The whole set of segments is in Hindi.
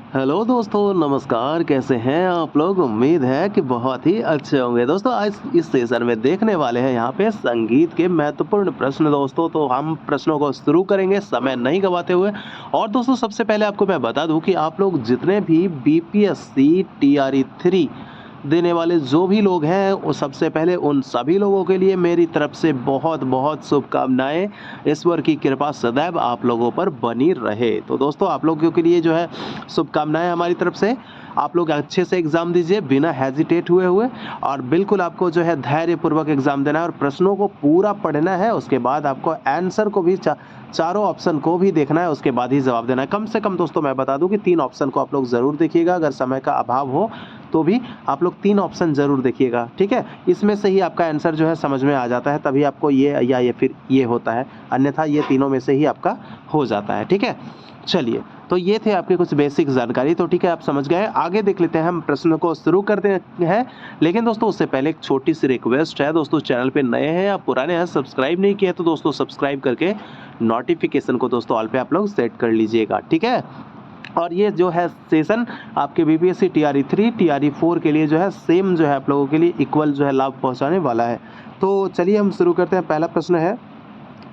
हेलो दोस्तों, नमस्कार। कैसे हैं आप लोग? उम्मीद है कि बहुत ही अच्छे होंगे। दोस्तों, आज इस सेशन में देखने वाले हैं यहाँ पे संगीत के महत्वपूर्ण प्रश्न। दोस्तों, तो हम प्रश्नों को शुरू करेंगे समय नहीं गवाते हुए। और दोस्तों, सबसे पहले आपको मैं बता दूं कि आप लोग जितने भी बीपीएससी टीआरई 3 देने वाले जो भी लोग हैं, वो सबसे पहले उन सभी लोगों के लिए मेरी तरफ से बहुत बहुत शुभकामनाएं। ईश्वर की कृपा सदैव आप लोगों पर बनी रहे। तो दोस्तों, आप लोगों के लिए जो है शुभकामनाएं हमारी तरफ से। आप लोग अच्छे से एग्ज़ाम दीजिए बिना हेजिटेट हुए हुए, और बिल्कुल आपको जो है धैर्यपूर्वक एग्ज़ाम देना है और प्रश्नों को पूरा पढ़ना है। उसके बाद आपको आंसर को भी चारों ऑप्शन को भी देखना है, उसके बाद ही जवाब देना है। कम से कम दोस्तों मैं बता दूं कि 3 ऑप्शन को आप लोग ज़रूर देखिएगा। अगर समय का अभाव हो तो भी आप लोग 3 ऑप्शन ज़रूर देखिएगा, ठीक है? इसमें से ही आपका आंसर जो है समझ में आ जाता है, तभी आपको ये या ये फिर ये होता है, अन्यथा ये तीनों में से ही आपका हो जाता है, ठीक है? चलिए, तो ये थे आपके कुछ बेसिक जानकारी। तो ठीक है, आप समझ गए। आगे देख लेते हैं, हम प्रश्न को शुरू करते हैं। लेकिन दोस्तों, उससे पहले एक छोटी सी रिक्वेस्ट है। दोस्तों, चैनल पे नए हैं या पुराने हैं, सब्सक्राइब नहीं किया तो दोस्तों सब्सक्राइब करके नोटिफिकेशन को दोस्तों ऑल पे आप लोग सेट कर लीजिएगा, ठीक है? और ये जो है सेशन आपके बीपीएससी टीआरई 3 टीआरई 4 के लिए जो है सेम जो है आप लोगों के लिए इक्वल जो है लाभ पहुंचाने वाला है। तो चलिए हम शुरू करते हैं। पहला प्रश्न है,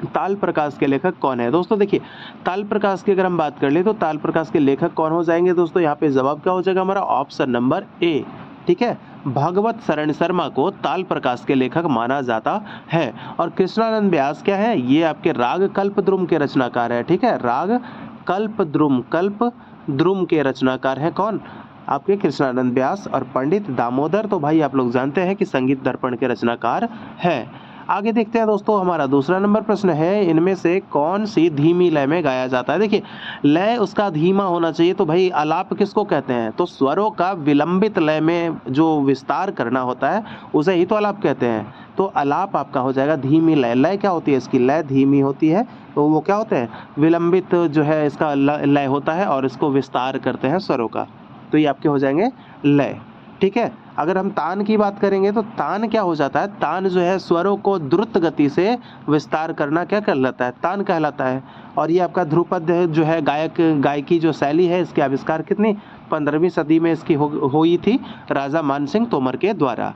ताल प्रकाश के लेखक कौन है? दोस्तों देखिए, ताल प्रकाश की अगर हम बात कर ले तो ताल प्रकाश के लेखक कौन हो जाएंगे दोस्तों? यहाँ पे जवाब क्या हो जाएगा हमारा? ऑप्शन नंबर ए, ठीक है? भागवत शरण शर्मा को ताल प्रकाश के लेखक माना जाता है। और कृष्णानंद व्यास क्या है? ये आपके राग कल्पद्रुम के रचनाकार है, ठीक है? राग कल्पद्रुम के रचनाकार है कौन? आपके कृष्णानंद व्यास। और पंडित दामोदर तो भाई आप लोग जानते हैं कि संगीत दर्पण के रचनाकार है। आगे देखते हैं दोस्तों, हमारा दूसरा नंबर प्रश्न है, इनमें से कौन सी धीमी लय में गाया जाता है? देखिए, लय उसका धीमा होना चाहिए। तो भाई आलाप किसको कहते हैं? तो स्वरों का विलंबित लय में जो विस्तार करना होता है उसे ही तो आलाप कहते हैं। तो आलाप आपका हो जाएगा धीमी लय। लय क्या होती है इसकी? लय धीमी होती है। तो वो क्या होते हैं? विलंबित जो है इसका लय होता है और इसको विस्तार करते हैं स्वरों का। तो ये आपके हो जाएंगे लय, ठीक है? अगर हम तान की बात करेंगे तो तान क्या हो जाता है? तान जो है स्वरों को द्रुत गति से विस्तार करना क्या कहलाता है? तान कहलाता है। और ये आपका ध्रुपद जो है गायकी जो शैली है, इसके आविष्कार कितनी 15वीं सदी में इसकी हुई थी राजा मानसिंह तोमर के द्वारा।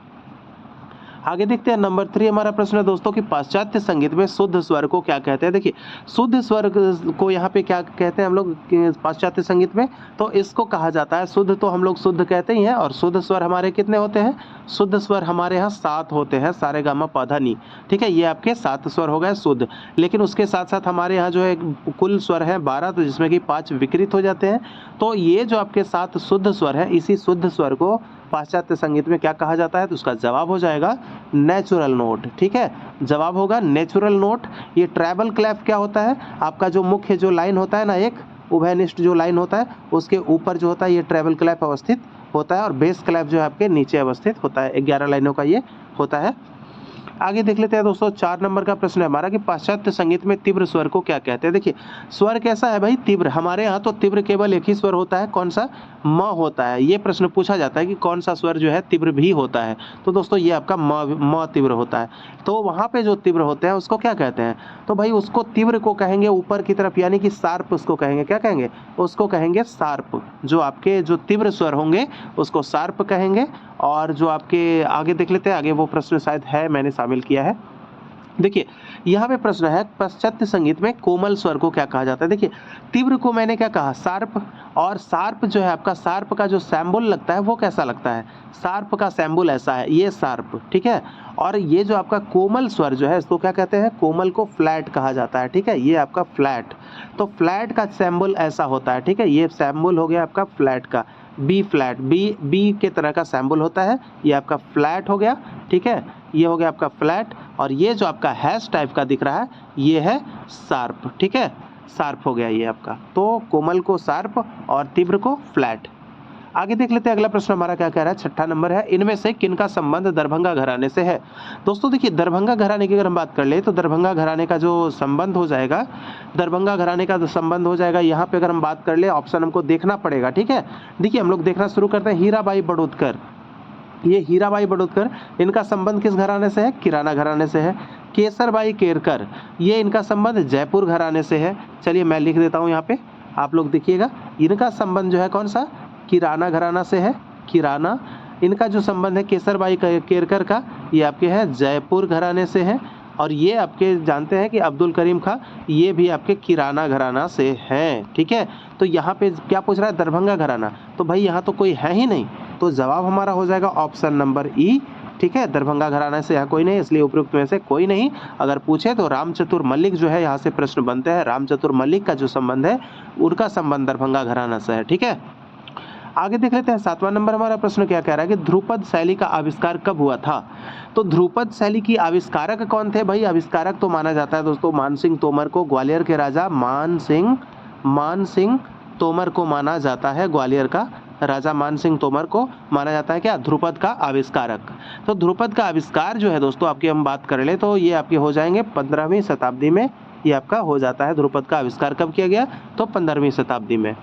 आगे देखते हैं, नंबर 3 हमारा प्रश्न है दोस्तों कि पाश्चात्य संगीत में शुद्ध स्वर को क्या कहते हैं? देखिए, शुद्ध स्वर को यहाँ पे क्या कहते हैं हम लोग पाश्चात्य संगीत में? तो इसको कहा जाता है शुद्ध। तो हम लोग शुद्ध कहते ही हैं। और शुद्ध स्वर हमारे कितने होते हैं? शुद्ध स्वर हमारे यहाँ 7 होते हैं, सारे गामा पधा नी, ठीक है? ये आपके 7 स्वर हो गए शुद्ध। लेकिन उसके साथ साथ हमारे यहाँ जो है कुल स्वर है 12, तो जिसमें कि 5 विकृत हो जाते हैं। तो ये जो आपके 7 शुद्ध स्वर है, इसी शुद्ध स्वर को पाश्चात्य संगीत में क्या कहा जाता है? तो उसका जवाब हो जाएगा नेचुरल नोट, ठीक है? जवाब होगा नेचुरल नोट। ये ट्रैबल क्लैप क्या होता है? आपका जो मुख्य जो लाइन होता है ना, एक उभयनिष्ठ जो लाइन होता है, उसके ऊपर जो होता है ये ट्रैबल क्लैप अवस्थित होता है, और बेस क्लैप जो है आपके नीचे अवस्थित होता है। 11 लाइनों का ये होता है। आगे देख लेते हैं दोस्तों, 4 नंबर का प्रश्न है हमारा कि पाश्चात्य संगीत में तीव्र स्वर को क्या कहते हैं? देखिए, स्वर कैसा है भाई? तीव्र। हमारे यहाँ तो तीव्र केवल एक ही स्वर होता है, कौन सा? म होता है। ये प्रश्न पूछा जाता है कि कौन सा स्वर जो है तीव्र भी होता है? तो दोस्तों ये आपका म तीव्र होता है। तो वहाँ पे जो तीव्र होते हैं उसको क्या कहते हैं? तो भाई उसको तीव्र को कहेंगे ऊपर की तरफ, यानी कि शार्प उसको कहेंगे। क्या कहेंगे? उसको कहेंगे शार्प। जो आपके जो तीव्र स्वर होंगे उसको शार्प कहेंगे। और जो आपके आगे देख लेते हैं, आगे वो प्रश्न शायद है मैंने शामिल किया है। देखिए, यहाँ पे प्रश्न है, पाश्चात्य संगीत में कोमल स्वर को क्या कहा जाता है? देखिए, तीव्र को मैंने क्या कहा? शार्प। और शार्प जो है आपका, शार्प का जो सैम्बुल लगता है वो कैसा लगता है? शार्प का सैम्बुल ऐसा है, ये शार्प, ठीक है? और ये जो आपका कोमल स्वर जो है इसको क्या कहते हैं? कोमल को फ्लैट कहा जाता है, ठीक है? ये आपका फ्लैट। तो फ्लैट का सैम्बुल ऐसा होता है, ठीक है? ये सैम्बुल हो गया आपका फ्लैट का, बी फ्लैट, बी के तरह का सैम्बुल होता है। ये आपका फ्लैट हो गया, ठीक है? ये हो गया आपका फ्लैट। और ये जो आपका हैश टाइप का दिख रहा है ये है शार्प, ठीक है? शार्प हो गया ये आपका। तो कोमल को शार्प और तीव्र को फ्लैट। आगे देख लेते हैं, अगला प्रश्न हमारा क्या कह रहा है? 6ठा नंबर है, इनमें से किनका संबंध दरभंगा घराने से है? दोस्तों देखिए, दरभंगा घराने की अगर हम बात कर ले तो दरभंगा घराने का जो संबंध हो जाएगा, दरभंगा घराने का संबंध हो जाएगा, यहाँ पे अगर हम बात कर ले, ऑप्शन हमको देखना पड़ेगा, ठीक है? देखिए, हम लोग देखना शुरू करते हैं। हीराबाई बड़ौदकर, ये हीराबाई बड़ौदकर, इनका संबंध किस घराने से है? किराना घराने से है। केसरबाई केरकर, ये इनका संबंध जयपुर घराने से है। चलिए मैं लिख देता हूँ यहाँ पे, आप लोग देखिएगा, इनका संबंध जो है कौन सा, किराना घराना से है, किराना। इनका जो संबंध है केसरबाई केरकर का, ये आपके है जयपुर घराने से है। और ये आपके जानते हैं कि अब्दुल करीम खां, ये भी आपके किराना घराना से हैं, ठीक है। तो यहाँ पे क्या पूछ रहा है, दरभंगा घराना, तो भाई यहाँ तो कोई है ही नहीं, तो जवाब हमारा हो जाएगा ऑप्शन नंबर ई, ठीक है। दरभंगा घराना से यहाँ कोई नहीं, इसलिए उपयुक्त में से कोई नहीं। अगर पूछे तो रामचतुर मल्लिक जो है, यहाँ से प्रश्न बनते हैं, रामचतुर मल्लिक का जो संबंध है, उनका संबंध दरभंगा घराना से है, ठीक है। आगे देख लेते हैं 7वां नंबर हमारा प्रश्न क्या कह रहा है कि ध्रुपद शैली का आविष्कार कब हुआ था। तो ध्रुपद शैली की आविष्कारक कौन थे भाई, आविष्कारक तो माना जाता है दोस्तों मानसिंह तोमर को, ग्वालियर के राजा मानसिंह तोमर को माना जाता है, ग्वालियर का राजा मानसिंह तोमर को माना जाता है क्या, ध्रुपद का आविष्कारक। तो ध्रुपद का आविष्कार जो है दोस्तों आपकी हम बात कर ले तो ये आपके हो जाएंगे 15वीं शताब्दी में, ये आपका हो जाता है। ध्रुपद का आविष्कार कब किया गया, तो 15वीं शताब्दी में।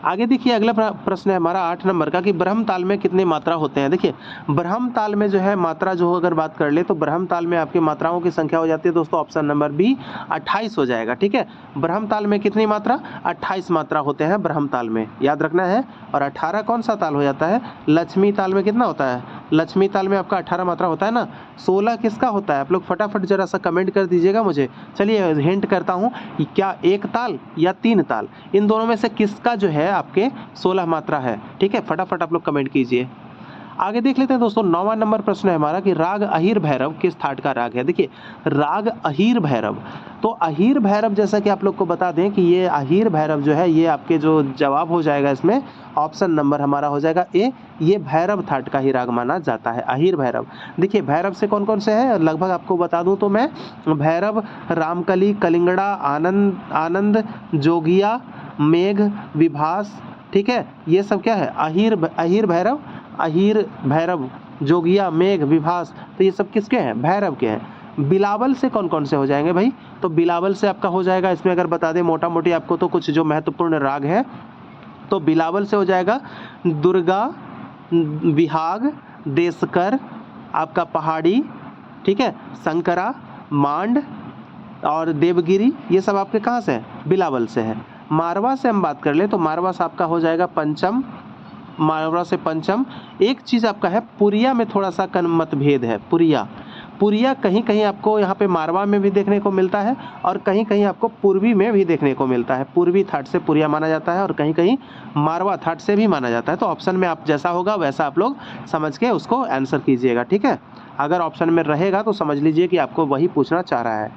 आगे देखिए अगला प्रश्न है हमारा 8 नंबर का कि ब्रह्म ताल में कितनी मात्रा होते हैं। देखिए ब्रह्म ताल में जो है मात्रा जो अगर बात कर ले तो ब्रह्म ताल में आपकी मात्राओं की संख्या हो जाती है दोस्तों, ऑप्शन नंबर बी 28 हो जाएगा, ठीक है। ब्रह्म ताल में कितनी मात्रा, 28 मात्रा होते हैं ब्रह्म ताल में, याद रखना है। और 18 कौन सा ताल हो जाता है, लक्ष्मी ताल में कितना होता है, लक्ष्मी ताल में आपका 18 मात्रा होता है ना। 16 किसका होता है, आप लोग फटाफट जरा सा कमेंट कर दीजिएगा मुझे। चलिए हिंट करता हूँ, क्या एक ताल या 3 ताल, इन दोनों में से किसका जो है आपके 16 मात्रा है, ठीक है। फटाफट आप लोग कमेंट कीजिए। आगे देख लेते हैं दोस्तों 9वां नंबर प्रश्न है हमारा कि राग अहीर भैरव किस ठाट का राग है। देखिए राग अहीर भैरव, तो अहीर भैरव जैसा कि आप लोग को बता दें कि ये अहीर भैरव जो है ये आपके जो जवाब हो जाएगा इसमें ऑप्शन नंबर हमारा हो जाएगा ए, ये भैरव ठाट का ही राग माना जाता है, अहीर भैरव। देखिए भैरव से कौन कौन से हैं लगभग आपको बता दूं तो मैं, भैरव, रामकली, कलिंगड़ा, आनंद, जोगिया, मेघ, विभास, ठीक है। ये सब क्या है, अहीर भैरव, जोगिया, मेघ, विभास, तो ये सब किसके हैं, भैरव के हैं। बिलावल से कौन कौन से हो जाएंगे भाई, तो बिलावल से आपका हो जाएगा, इसमें अगर बता दें मोटा मोटी आपको तो कुछ जो महत्वपूर्ण राग है, तो बिलावल से हो जाएगा दुर्गा, विहाग, देशकर, आपका पहाड़ी, ठीक है, शंकरा, मांड और देवगिरी, ये सब आपके कहाँ से है, बिलावल से है। मारवा से हम बात कर ले तो मारवा से आपका हो जाएगा पंचम, मारवा से पंचम। एक चीज़ आपका है पुरिया में थोड़ा सा मतभेद है, पुरिया कहीं कहीं आपको यहाँ पे मारवा में भी देखने को मिलता है और कहीं कहीं आपको पूर्वी में भी देखने को मिलता है। पूर्वी थाट से पुरिया माना जाता है और कहीं कहीं मारवा थाट से भी माना जाता है। तो ऑप्शन में आप जैसा होगा वैसा आप लोग समझ के उसको आंसर कीजिएगा, ठीक है। अगर ऑप्शन में रहेगा तो समझ लीजिए कि आपको वही पूछना चाह रहा है,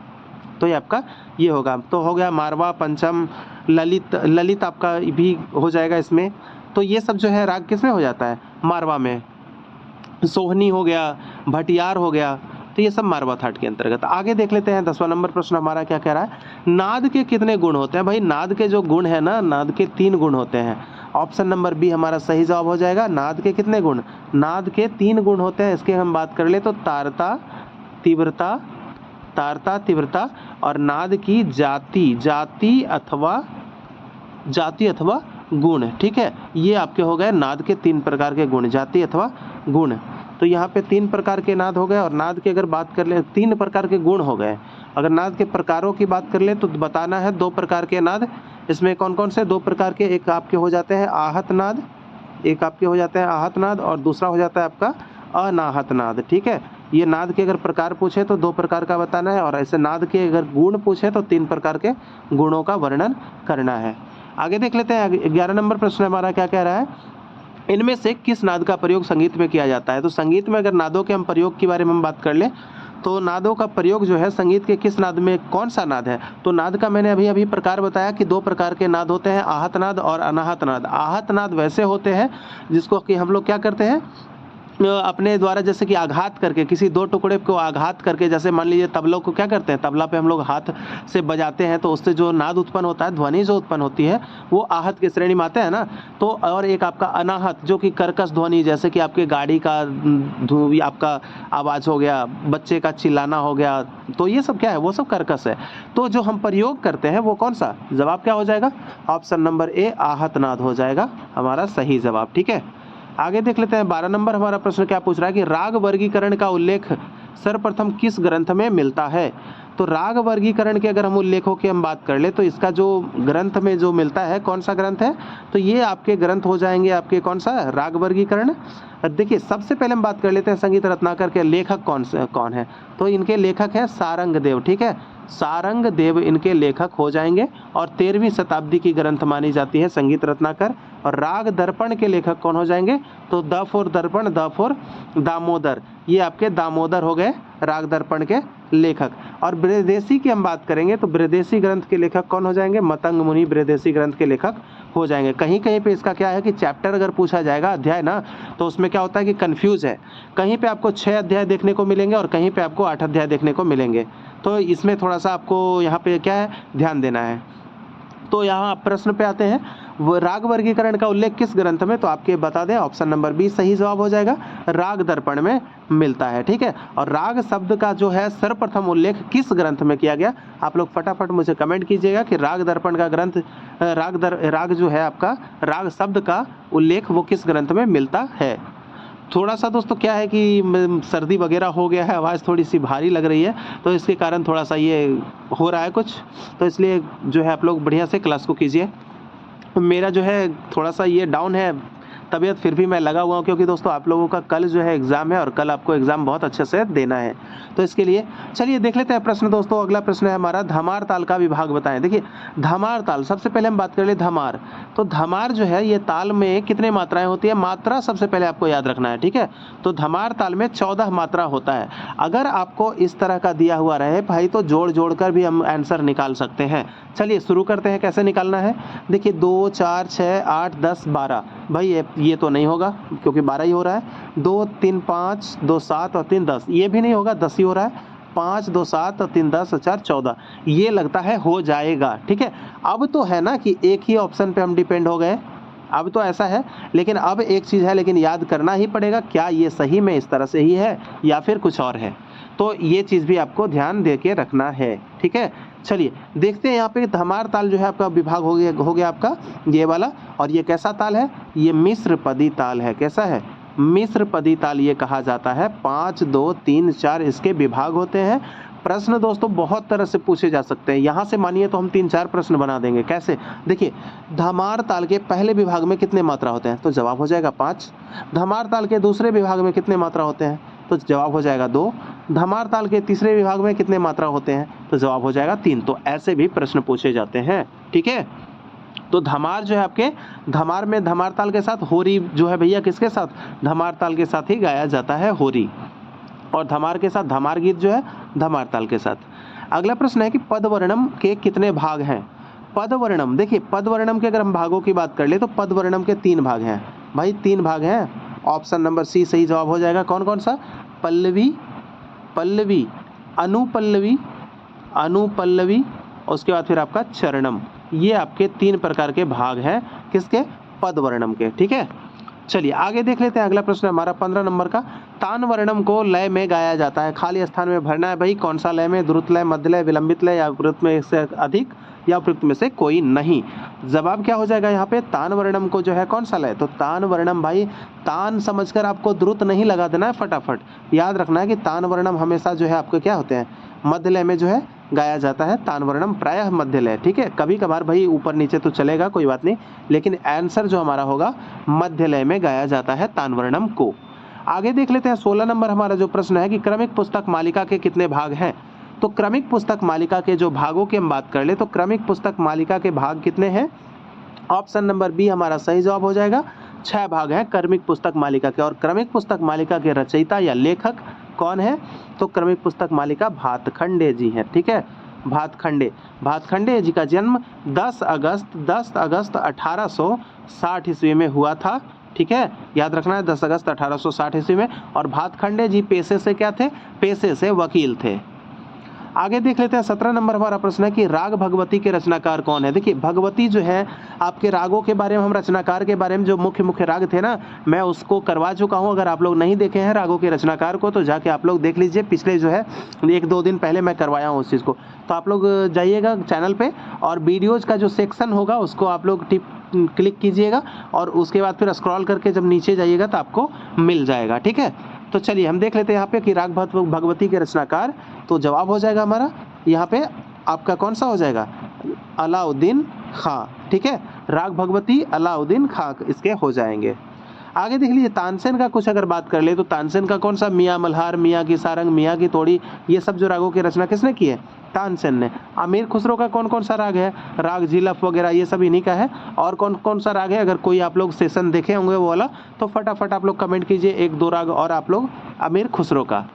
तो ये आपका ये होगा। तो हो गया मारवा, पंचम, ललित आपका भी हो जाएगा इसमें। तो ये सब जो है राग किस में हो जाता है, मारवा में। सोहनी हो गया, भटियार हो गया, तो ये सब मारवा थाट के अंतर्गत। आगे देख लेते हैं 10वां नंबर प्रश्न हमारा क्या कह रहा है, नाद के कितने गुण होते हैं। भाई नाद के जो गुण है ना, नाद के 3 गुण होते हैं। ऑप्शन नंबर बी हमारा सही जवाब हो जाएगा। नाद के कितने गुण, नाद के 3 गुण होते हैं। इसके हम बात कर ले तो तारता, तीव्रता और नाद की जाति अथवा गुण, ठीक है। ये आपके हो गए नाद के 3 प्रकार के गुण, जाति अथवा गुण। तो यहाँ पे 3 प्रकार के नाद हो गए और नाद की अगर बात कर ले 3 प्रकार के गुण हो गए। अगर नाद के प्रकारों की बात कर ले तो बताना है 2 प्रकार के नाद। इसमें कौन कौन से 2 प्रकार के, एक आपके हो जाते हैं आहत नाद, और दूसरा हो जाता है आपका अनाहत नाद, ठीक है। ये नाद के अगर प्रकार पूछे तो 2 प्रकार का बताना है और ऐसे नाद के अगर गुण पूछे तो 3 प्रकार के गुणों का वर्णन करना है। आगे देख लेते हैं 11 नंबर प्रश्न हमारा क्या कह रहा है, इनमें से किस नाद का प्रयोग संगीत में किया जाता है। तो संगीत में अगर नादों के हम प्रयोग के बारे में हम बात कर लें तो नादों का प्रयोग जो है संगीत के किस नाद में, कौन सा नाद है। तो नाद का मैंने अभी प्रकार बताया कि 2 प्रकार के नाद होते हैं, आहत नाद और अनाहत नाद। आहत नाद वैसे होते हैं जिसको कि हम लोग क्या करते हैं अपने द्वारा, जैसे कि आघात करके किसी 2 टुकड़े को आघात करके, जैसे मान लीजिए तबलों को क्या करते हैं, तबला पे हम लोग हाथ से बजाते हैं तो उससे जो नाद उत्पन्न होता है, ध्वनि जो उत्पन्न होती है वो आहत की श्रेणी में आता है ना। तो और एक आपका अनाहत जो कि कर्कश ध्वनि, जैसे कि आपके गाड़ी का आपका आवाज़ हो गया, बच्चे का चिल्लाना हो गया, तो ये सब क्या है, वो सब कर्कश है। तो जो हम प्रयोग करते हैं वो कौन सा, जवाब क्या हो जाएगा, ऑप्शन नंबर ए आहत नाद हो जाएगा हमारा सही जवाब, ठीक है। आगे देख लेते हैं 12 नंबर हमारा प्रश्न क्या पूछ रहा है कि राग वर्गीकरण का उल्लेख सर्वप्रथम किस ग्रंथ में मिलता है। तो राग वर्गीकरण के अगर हम उल्लेखों की हम बात कर ले तो इसका जो ग्रंथ में जो मिलता है कौन सा ग्रंथ है, तो ये आपके ग्रंथ हो जाएंगे आपके कौन सा, राग वर्गीकरण। देखिए सबसे पहले हम बात कर लेते हैं संगीत रत्नाकर के लेखक कौन है, तो इनके लेखक है सारंग देव। ठीक है, सारंग देव इनके लेखक हो जाएंगे और 13वीं शताब्दी की ग्रंथ मानी जाती है संगीत रत्नाकर। और राग दर्पण के लेखक कौन हो जाएंगे, तो द फॉर दर्पण, द फॉर दामोदर, ये आपके दामोदर हो गए राग दर्पण के लेखक। और बृहदेशी की हम बात करेंगे तो बृहदेशी ग्रंथ के लेखक कौन हो जाएंगे, मतंग मुनि बृहदेशी ग्रंथ के लेखक हो जाएंगे। कहीं कहीं पे इसका क्या है कि चैप्टर अगर पूछा जाएगा अध्याय ना, तो उसमें क्या होता है कि कंफ्यूज है, कहीं पे आपको 6 अध्याय देखने को मिलेंगे और कहीं पे आपको 8 अध्याय देखने को मिलेंगे, तो इसमें थोड़ा सा आपको यहाँ पे क्या है ध्यान देना है। तो यहाँ प्रश्न पे आते हैं, वो राग वर्गीकरण का उल्लेख किस ग्रंथ में, तो आपके बता दें ऑप्शन नंबर बी सही जवाब हो जाएगा, राग दर्पण में मिलता है। ठीक है, और राग शब्द का जो है सर्वप्रथम उल्लेख किस ग्रंथ में किया गया, आप लोग फटाफट मुझे कमेंट कीजिएगा कि राग दर्पण का ग्रंथ राग जो है आपका राग शब्द का उल्लेख वो किस ग्रंथ में मिलता है। थोड़ा सा दोस्तों क्या है कि सर्दी वगैरह हो गया है, आवाज़ थोड़ी सी भारी लग रही है, तो इसके कारण थोड़ा सा ये हो रहा है कुछ, तो इसलिए जो है आप लोग बढ़िया से क्लास को कीजिए। मेरा जो है थोड़ा सा ये डाउन है तबीयत, फिर भी मैं लगा हुआ हूँ, क्योंकि दोस्तों आप लोगों का कल जो है एग्ज़ाम है और कल आपको एग्ज़ाम बहुत अच्छे से देना है, तो इसके लिए चलिए देख लेते हैं प्रश्न। दोस्तों अगला प्रश्न है हमारा, धमार ताल का विभाग बताएं। देखिए धमार ताल, सबसे पहले हम बात कर ले धमार, तो धमार जो है ये ताल में कितने मात्राएं होती है, मात्रा सबसे पहले आपको याद रखना है। ठीक है, तो धमार ताल में 14 मात्रा होता है। अगर आपको इस तरह का दिया हुआ रहे भाई तो जोड़ जोड़ कर भी हम आंसर निकाल सकते हैं। चलिए शुरू करते हैं, कैसे निकालना है। देखिए 2 4 6 8 10 12, भाई ये तो नहीं होगा क्योंकि 12 ही हो रहा है। 2 3 5 2 7 और 3 10, ये भी नहीं होगा, 10 ही हो रहा है। 5 2 7 और 3 10 और 4 14, ये लगता है हो जाएगा। ठीक है, अब तो है ना कि एक ही ऑप्शन पे हम डिपेंड हो गए, अब तो ऐसा है, लेकिन अब एक चीज़ है, लेकिन याद करना ही पड़ेगा क्या ये सही में इस तरह से ही है या फिर कुछ और है, तो ये चीज़ भी आपको ध्यान दे के रखना है। ठीक है, चलिए देखते हैं यहाँ पे धमार ताल जो है आपका विभाग हो गया आपका ये वाला, और ये कैसा ताल है, ये मिश्र पदी ताल है। कैसा है, मिश्र पदी ताल ये कहा जाता है। 5 2 3 4 इसके विभाग होते हैं। प्रश्न दोस्तों बहुत तरह से पूछे जा सकते हैं, यहाँ से मानिए तो हम 3-4 प्रश्न बना देंगे। कैसे, देखिए धमार ताल के पहले विभाग में कितने मात्रा होते हैं, तो जवाब हो जाएगा 5। धमार ताल के दूसरे विभाग में कितने मात्रा होते हैं, तो जवाब हो जाएगा 2। धमार ताल के तीसरे विभाग में कितने मात्रा होते हैं, तो जवाब हो जाएगा 3। तो ऐसे भी प्रश्न पूछे जाते हैं। ठीक है, तो धमार जो है आपके धमार में धमार ताल के साथ होरी जो है भैया किसके साथ, धमार ताल के साथ ही गाया जाता है होरी, और धमार के साथ धमार गीत जो है धमार ताल के साथ। अगला प्रश्न है कि पदवर्णम के कितने भाग हैं। पदवर्णम, देखिए पदवर्णम के अगर हम भागों की बात कर ले तो पदवर्णम के 3 भाग हैं भाई, 3 भाग हैं। ऑप्शन नंबर सी सही जवाब हो जाएगा। कौन कौन सा, पल्लवी, पल्लवी, अनुपल्लवी, अनुपल्लवी, उसके बाद फिर आपका चरणम, ये आपके 3 प्रकार के भाग हैं किसके, पदवर्णम के। ठीक है, चलिए आगे देख लेते हैं। अगला प्रश्न हमारा 15 नंबर का, तान वर्णम को लय में गाया जाता है, खाली स्थान में भरना है भाई, कौन सा लय में, द्रुत लय, मध्य लय, विलंबित लय, या उपयुक्त में से अधिक या उपयुक्त में से कोई नहीं। जवाब क्या हो जाएगा यहाँ पे, तान वर्णम को जो है कौन सा लय, तो तान वर्णम भाई, तान समझकर आपको द्रुत नहीं लगा देना है, फटाफट याद रखना है कि तान वर्णम हमेशा जो है आपके क्या होते हैं, मध्य लय में जो है गाया जाता है। तान वर्णम प्रायः मध्य लय। ठीक है, कभी कभार भाई ऊपर नीचे तो चलेगा, कोई बात नहीं, लेकिन आंसर जो हमारा होगा मध्य लय में गाया जाता है तान वर्णम को। आगे देख लेते हैं 16 नंबर हमारा जो प्रश्न है कि क्रमिक पुस्तक मालिका के कितने भाग हैं। तो क्रमिक पुस्तक मालिका के जो भागों की हम बात कर ले तो क्रमिक पुस्तक मालिका के भाग कितने हैं, ऑप्शन नंबर बी हमारा सही जवाब हो जाएगा। 6 भाग हैं क्रमिक पुस्तक मालिका के, और क्रमिक पुस्तक मालिका के रचयिता या लेखक कौन है, तो क्रमिक पुस्तक मालिका भातखंडे जी हैं। ठीक है, भातखंडे जी का जन्म 10 अगस्त 1860 ईस्वी में हुआ था। ठीक है, याद रखना है 10 अगस्त 1860 ईस्वी में। और भातखंडे जी पेशे से क्या थे, पेशे से वकील थे। आगे देख लेते हैं 17 नंबर हमारा प्रश्न है कि राग भगवती के रचनाकार कौन है। देखिए भगवती जो है आपके रागों के बारे में, हम रचनाकार के बारे में जो मुख्य राग थे ना, मैं उसको करवा चुका हूं। अगर आप लोग नहीं देखे हैं रागों के रचनाकार को तो जाके आप लोग देख लीजिए, पिछले जो है 1-2 दिन पहले मैं करवाया हूँ उस चीज़ को। तो आप लोग जाइएगा चैनल पे और वीडियोज़ का जो सेक्शन होगा उसको आप लोग क्लिक कीजिएगा और उसके बाद फिर स्क्रॉल करके जब नीचे जाइएगा तो आपको मिल जाएगा। ठीक है, तो चलिए हम देख लेते हैं यहाँ पे कि राग भगवती के रचनाकार, तो जवाब हो जाएगा हमारा यहाँ पे आपका कौन सा हो जाएगा, अलाउद्दीन खां। ठीक है, राग भगवती अलाउद्दीन खां इसके हो जाएंगे। आगे देख लीजिए तानसेन का कुछ अगर बात कर ले तो तानसेन का कौन सा, मियाँ मल्हार, मियाँ की सारंग, मियाँ की तोड़ी, ये सब जो रागों की रचना किसने की है, तानसेन ने। अमीर खुसरो का कौन कौन सा राग है, राग झीलफ वगैरह ये सब इन्हीं का है। और कौन कौन सा राग है, अगर कोई आप लोग सेशन देखे होंगे वो वाला तो फटाफट आप लोग कमेंट कीजिए, एक दो राग और आप लोग अमीर खुसरो का।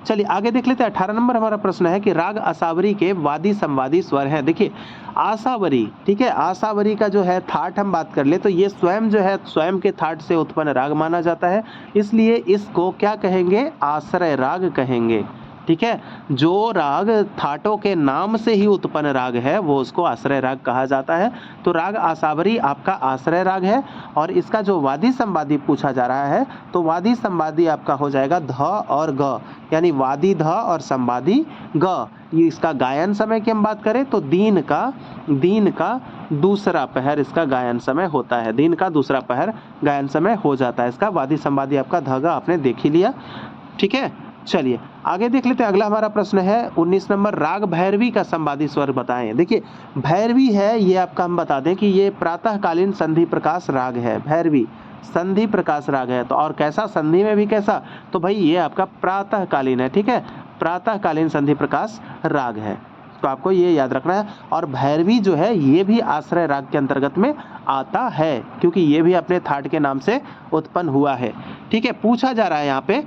चलिए आगे देख लेते हैं। 18 नंबर हमारा प्रश्न है कि राग आसावरी के वादी संवादी स्वर हैं। देखिए आसावरी, ठीक है, आसावरी का जो है थाट हम बात कर ले तो ये स्वयं जो है स्वयं के थाट से उत्पन्न राग माना जाता है, इसलिए इसको क्या कहेंगे, आश्रय राग कहेंगे। ठीक है, जो राग थाटों के नाम से ही उत्पन्न राग है वो उसको आश्रय राग कहा जाता है। तो राग आसावरी आपका आश्रय राग है। और इसका जो वादी संवादी पूछा जा रहा है तो वादी संवादी आपका हो जाएगा ध और ग, यानी वादी ध और संवादी ग। ये इसका गायन समय की हम बात करें तो दिन का दूसरा पहर इसका गायन समय होता है, दिन का दूसरा पहर गायन समय हो जाता है इसका। वादी संवादी आपका धगा आपने देख ही लिया। ठीक है, चलिए आगे देख लेते हैं। अगला हमारा प्रश्न है 19 नंबर, राग भैरवी का संवादी स्वर बताएं। देखिए भैरवी है ये आपका, हम बता दें कि ये प्रातःकालीन संधि प्रकाश राग है। भैरवी संधि प्रकाश राग है, तो और कैसा, संधि में भी कैसा, तो भाई ये आपका प्रातःकालीन है। ठीक है, प्रातःकालीन संधि प्रकाश राग है, तो आपको ये याद रखना है। और भैरवी जो है ये भी आश्रय राग के अंतर्गत में आता है, क्योंकि ये भी अपने थाट के नाम से उत्पन्न हुआ है। ठीक है, पूछा जा रहा है यहाँ पे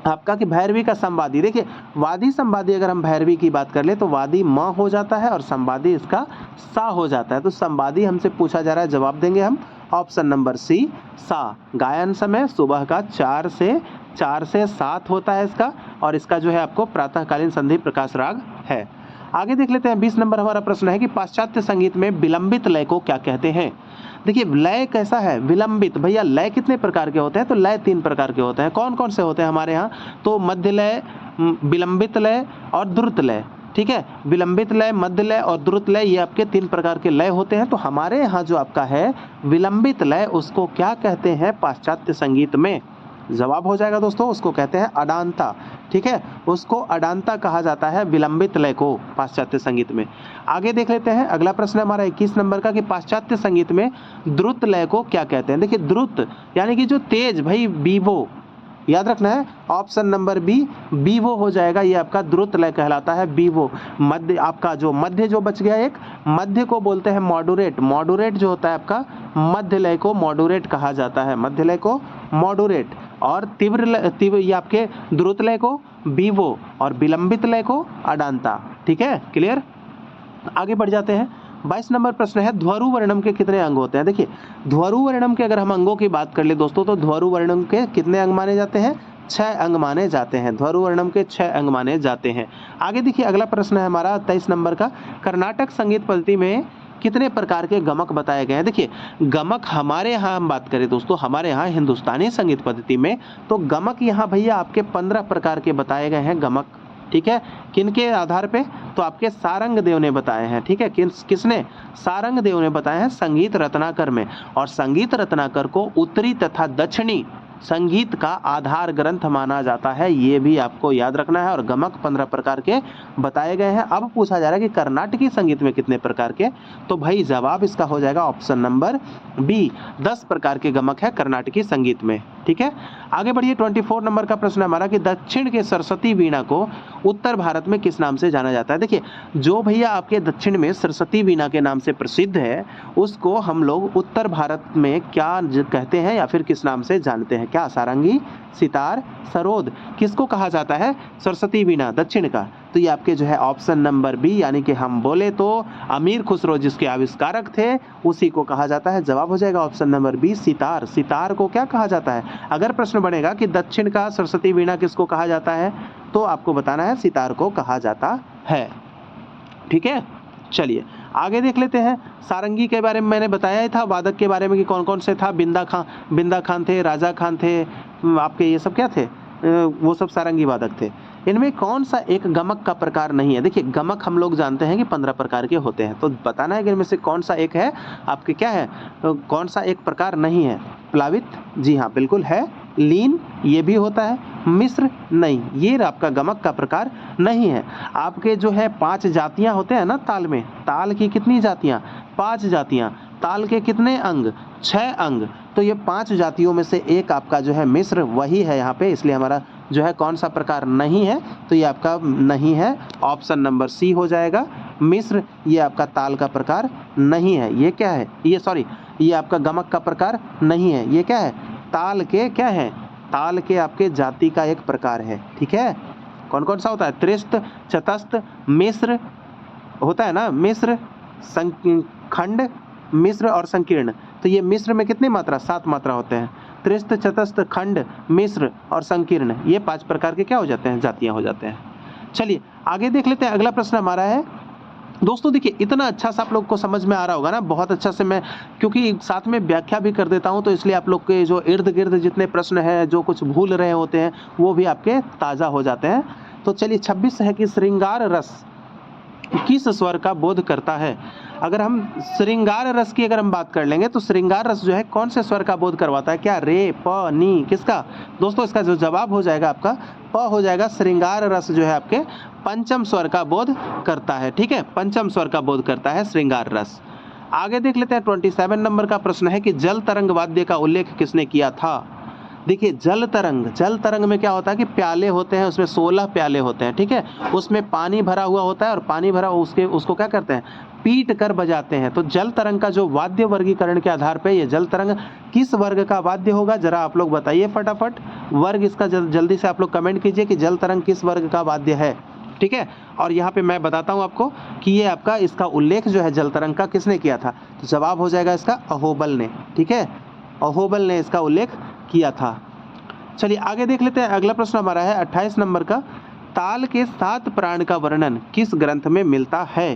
आपका कि भैरवी का संवादी। देखिए वादी संवादी अगर हम भैरवी की बात कर ले तो वादी म हो जाता है और संवादी इसका सा हो जाता है। तो संवादी हमसे पूछा जा रहा है, जवाब देंगे हम ऑप्शन नंबर सी, सा। गायन समय सुबह का 4 से 7 होता है इसका, और इसका जो है आपको प्रातःकालीन संधि प्रकाश राग है। आगे देख लेते हैं। 20 नंबर हमारा प्रश्न है कि पाश्चात्य संगीत में विलंबित लय को क्या कहते हैं। देखिए लय कैसा है, विलंबित। भैया लय कितने प्रकार के होते हैं, तो लय 3 प्रकार के होते हैं। कौन कौन से होते हैं हमारे यहाँ, तो मध्य लय, विलंबित लय और द्रुत लय। ठीक है, विलंबित लय, मध्य लय और द्रुत लय, ये आपके 3 प्रकार के लय होते हैं। तो हमारे यहाँ जो आपका है विलंबित लय, उसको क्या कहते हैं पाश्चात्य संगीत में, जवाब हो जाएगा दोस्तों, उसको कहते हैं अडांता। ठीक है, उसको अडांता कहा जाता है विलंबित लय को पाश्चात्य संगीत में। आगे देख लेते हैं। अगला प्रश्न है हमारा 21 नंबर का कि पाश्चात्य संगीत में द्रुत लय को क्या कहते हैं। देखिए द्रुत यानी कि जो तेज, भाई बीवो, याद रखना है ऑप्शन नंबर बी, बीवो हो जाएगा, ये आपका द्रुत लय कहलाता है, बीवो। मध्य आपका जो मध्य जो बच गया, एक मध्य को बोलते हैं मॉडुरेट। मॉडुरेट जो होता है आपका मध्य लय को मॉडुरेट कहा जाता है, मध्य लय को मॉडुरेट। और तीव्र ये आपके द्रुत लय को बीवो और विलंबित लय को अडांता। ठीक है, क्लियर। आगे बढ़ जाते हैं। 22 नंबर प्रश्न है ध्वरु वर्णम के कितने अंग होते हैं। देखिए ध्वरु वर्णम के अगर हम अंगों की बात कर ले दोस्तों तो ध्वरु वर्णम के कितने अंग माने जाते हैं, 6 अंग माने जाते हैं। ध्वरु वर्णम के 6 अंग माने जाते हैं। आगे देखिए अगला प्रश्न है हमारा 23 नंबर का, कर्नाटक संगीत पद्धति में कितने प्रकार के गमक बताए गए हैं। देखिए गमक हमारे यहाँ हम बात करें दोस्तों, हमारे यहाँ हिंदुस्तानी संगीत पद्धति में तो गमक यहाँ भैया आपके 15 प्रकार के बताए गए हैं गमक। ठीक है, किनके आधार पे, तो आपके सारंग देव ने बताए हैं। ठीक है, किसने, सारंग देव ने बताए हैं संगीत रत्नाकर में। और संगीत रत्नाकर को उत्तरी तथा दक्षिणी संगीत का आधार ग्रंथ माना जाता है, ये भी आपको याद रखना है। और गमक 15 प्रकार के बताए गए हैं। अब पूछा जा रहा है कि कर्नाटकी संगीत में कितने प्रकार के, तो भाई जवाब इसका हो जाएगा ऑप्शन नंबर बी, 10 प्रकार के गमक है कर्नाटकी संगीत में। ठीक है, आगे बढ़िए। 24 नंबर का प्रश्न हमारा कि दक्षिण के सरस्वती वीणा को उत्तर भारत में किस नाम से जाना जाता है। देखिए जो भैया आपके दक्षिण में सरस्वती वीणा के नाम से प्रसिद्ध है उसको हम लोग उत्तर भारत में क्या कहते हैं या फिर किस नाम से जानते हैं, क्या सारंगी, सितार, सरोद, किसको कहा जाता है, सरस्वती वीणा दक्षिण का। तो ये आपके जो है ऑप्शन नंबर बी, यानी कि हम बोले तो अमीर खुसरो जिसके आविष्कारक थे उसी को कहा जाता है। जवाब हो जाएगा option number B, sitar. Sitar को क्या कहा जाता है, अगर प्रश्न बनेगा कि दक्षिण का सरस्वती वीणा किसको कहा जाता है तो आपको बताना है सितार को कहा जाता है। ठीक है, चलिए आगे देख लेते हैं। सारंगी के बारे में मैंने बताया ही था, वादक के बारे में कि कौन कौन से था, बिंदा खान थे, राजा खान थे, आपके ये सब क्या थे, वो सब सारंगी वादक थे। इनमें कौन सा एक गमक का प्रकार नहीं है। देखिए गमक हम लोग जानते हैं कि 15 प्रकार के होते हैं, तो बताना है कि इनमें से कौन सा एक है आपके क्या है, कौन सा एक प्रकार नहीं है। प्लावित, जी हाँ बिल्कुल है लीन ये भी होता है, मिश्र नहीं, ये आपका गमक का प्रकार नहीं है। आपके जो है 5 जातियां होते हैं ना ताल में, ताल की कितनी जातियां? 5 जातियां। ताल के कितने अंग? 6 अंग। तो ये 5 जातियों में से एक आपका जो है मिश्र वही है यहाँ पे, इसलिए हमारा जो है कौन सा प्रकार नहीं है, तो ये आपका नहीं है, ऑप्शन नंबर सी हो जाएगा। मिश्र ये आपका ताल का प्रकार नहीं है। ये क्या है? ये आपका गमक का प्रकार नहीं है। ये क्या है? ताल के क्या है? ताल के आपके जाति का एक प्रकार है। ठीक है, कौन कौन सा होता है? त्रिस्त, चतस्थ, मिश्र होता है ना, मिश्र, खंड, मिश्र और संकीर्ण। तो ये मिश्र में कितनी मात्रा? 7 मात्रा होते हैं। त्रिस्त, चतस्थ, खंड, मिश्र और संकीर्ण, ये 5 प्रकार के क्या हो जाते हैं? जातियां हो जाते हैं। चलिए आगे देख लेते हैं। अगला प्रश्न हमारा है दोस्तों, देखिए इतना अच्छा सा आप लोग को समझ में आ रहा होगा ना, बहुत अच्छा से मैं क्योंकि साथ में व्याख्या भी कर देता हूं, तो इसलिए आप लोग के जो इर्द गिर्द जितने प्रश्न हैं, जो कुछ भूल रहे होते हैं, वो भी आपके ताज़ा हो जाते हैं। तो चलिए 26 है कि श्रृंगार रस किस स्वर का बोध करता है? अगर हम श्रृंगार रस की अगर हम बात कर लेंगे तो श्रृंगार रस जो है कौन से स्वर का बोध करवाता है? क्या रे, प, नी, किसका? दोस्तों इसका जो जवाब हो जाएगा आपका प हो जाएगा। श्रृंगार रस जो है आपके पंचम स्वर का बोध करता है। ठीक है, पंचम स्वर का बोध करता है श्रृंगार रस। आगे देख लेते हैं 27 नंबर का प्रश्न है कि जल तरंग वाद्य का उल्लेख किसने किया था? देखिए जल तरंग में क्या होता है कि प्याले होते हैं, उसमें 16 प्याले होते हैं। ठीक है, उसमें पानी भरा हुआ होता है और पानी भरा उसको क्या करते हैं? पीट कर बजाते हैं। तो जल तरंग का जो वाद्य वर्गीकरण के आधार पे ये जल तरंग किस वर्ग का वाद्य होगा? जरा आप लोग बताइए फटाफट वर्ग इसका, जल्दी से आप लोग कमेंट कीजिए कि जल तरंग किस वर्ग का वाद्य है। ठीक है, और यहाँ पे मैं बताता हूँ आपको कि ये आपका इसका उल्लेख जो है जल तरंग का किसने किया था? तो जवाब हो जाएगा इसका अहोबल ने। ठीक है, अहोबल ने इसका उल्लेख किया था। चलिए आगे देख लेते हैं। अगला प्रश्न हमारा है 28 नंबर का, ताल के 7 प्राण का वर्णन किस ग्रंथ में मिलता है?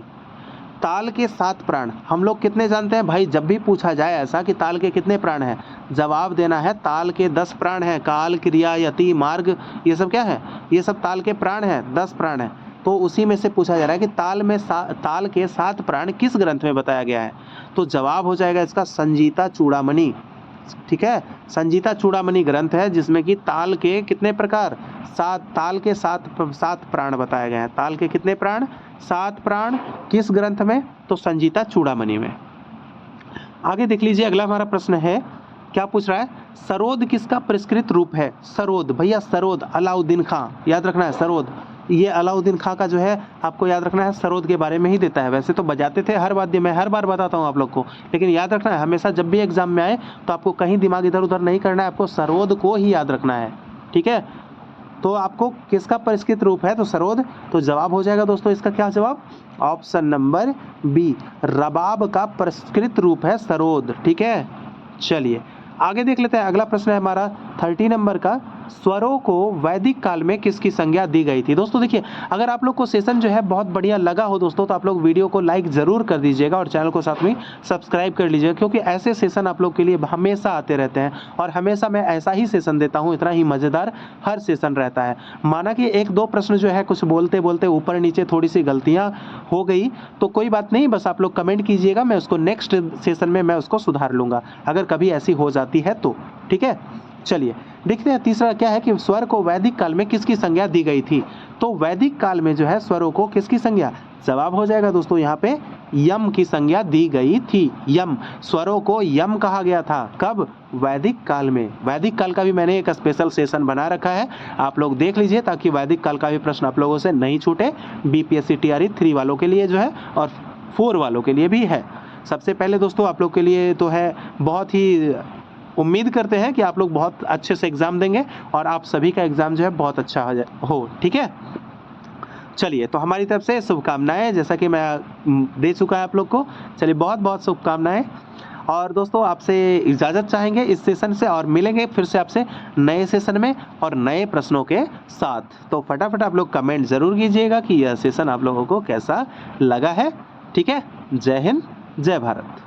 ताल के 7 प्राण हम लोग कितने जानते हैं भाई? जब भी पूछा जाए ऐसा कि ताल के कितने प्राण हैं, जवाब देना है ताल के 10 प्राण हैं। काल, क्रिया, यति, मार्ग, ये सब क्या है? ये सब ताल के प्राण हैं, 10 प्राण हैं। तो उसी में से पूछा जा रहा है कि ताल के 7 प्राण किस ग्रंथ में बताया गया है? तो जवाब हो जाएगा इसका संजीता चूड़ामणि। ठीक है, संजीता चूड़ामणि ग्रंथ है जिसमें कि ताल के कितने प्रकार? 7, ताल के 7 प्राण बताए गए हैं। ताल के कितने प्राण? 7 प्राण। किस ग्रंथ में? तो संजीता चूड़ामणि में। आगे देख लीजिए, अगला हमारा प्रश्न है, क्या पूछ रहा है? सरोद किसका परिष्कृत रूप है? सरोद भैया, सरोद अलाउद्दीन खां, याद रखना है सरोद। ये अलाउद्दीन खां का जो है आपको याद रखना है, सरोद के बारे में ही देता है। वैसे तो बजाते थे हर वाद्य, मैं हर बार बताता हूँ आप लोग को, लेकिन याद रखना है हमेशा जब भी एग्जाम में आए तो आपको कहीं दिमाग इधर उधर नहीं करना है, आपको सरोद को ही याद रखना है। ठीक है, तो आपको किसका परिष्कृत रूप है? तो सरोद। तो जवाब हो जाएगा दोस्तों इसका क्या जवाब? ऑप्शन नंबर बी, रबाब का परिष्कृत रूप है सरोद। ठीक है, चलिए आगे देख लेते हैं। अगला प्रश्न है हमारा 30 नंबर का, स्वरों को वैदिक काल में किसकी संज्ञा दी गई थी? दोस्तों देखिए, अगर आप लोग को सेशन जो है बहुत बढ़िया लगा हो दोस्तों, तो आप लोग वीडियो को लाइक ज़रूर कर दीजिएगा और चैनल को साथ में सब्सक्राइब कर लीजिएगा, क्योंकि ऐसे सेशन आप लोग के लिए हमेशा आते रहते हैं और हमेशा मैं ऐसा ही सेशन देता हूँ, इतना ही मज़ेदार हर सेशन रहता है। माना कि 1-2 प्रश्न जो है कुछ बोलते बोलते ऊपर नीचे थोड़ी सी गलतियाँ हो गई तो कोई बात नहीं, बस आप लोग कमेंट कीजिएगा, मैं उसको नेक्स्ट सेशन में मैं उसको सुधार लूँगा अगर कभी ऐसी हो जाती है तो। ठीक है, चलिए देखते हैं तीसरा क्या है कि स्वर को वैदिक काल में किसकी संज्ञा दी गई थी? तो वैदिक काल में जो है स्वरों को किसकी संज्ञा? जवाब हो जाएगा दोस्तों यहाँ पे यम की संज्ञा दी गई थी। यम, स्वरों को यम कहा गया था। कब? वैदिक काल में। वैदिक काल का भी मैंने एक स्पेशल सेशन बना रखा है, आप लोग देख लीजिए ताकि वैदिक काल का भी प्रश्न आप लोगों से नहीं छूटे। बीपीएससी टीआरई 3 वालों के लिए जो है और 4 वालों के लिए भी है। सबसे पहले दोस्तों आप लोग के लिए तो है, बहुत ही उम्मीद करते हैं कि आप लोग बहुत अच्छे से एग्जाम देंगे और आप सभी का एग्जाम जो है बहुत अच्छा हो। ठीक है, चलिए तो हमारी तरफ से शुभकामनाएं, जैसा कि मैं दे चुका है आप लोग को। चलिए बहुत बहुत शुभकामनाएं। और दोस्तों आपसे इजाज़त चाहेंगे इस सेशन से, और मिलेंगे फिर से आपसे नए सेशन में और नए प्रश्नों के साथ। तो फटाफट आप लोग कमेंट ज़रूर कीजिएगा कि यह सेशन आप लोगों को कैसा लगा है। ठीक है, जय हिंद, जय भारत।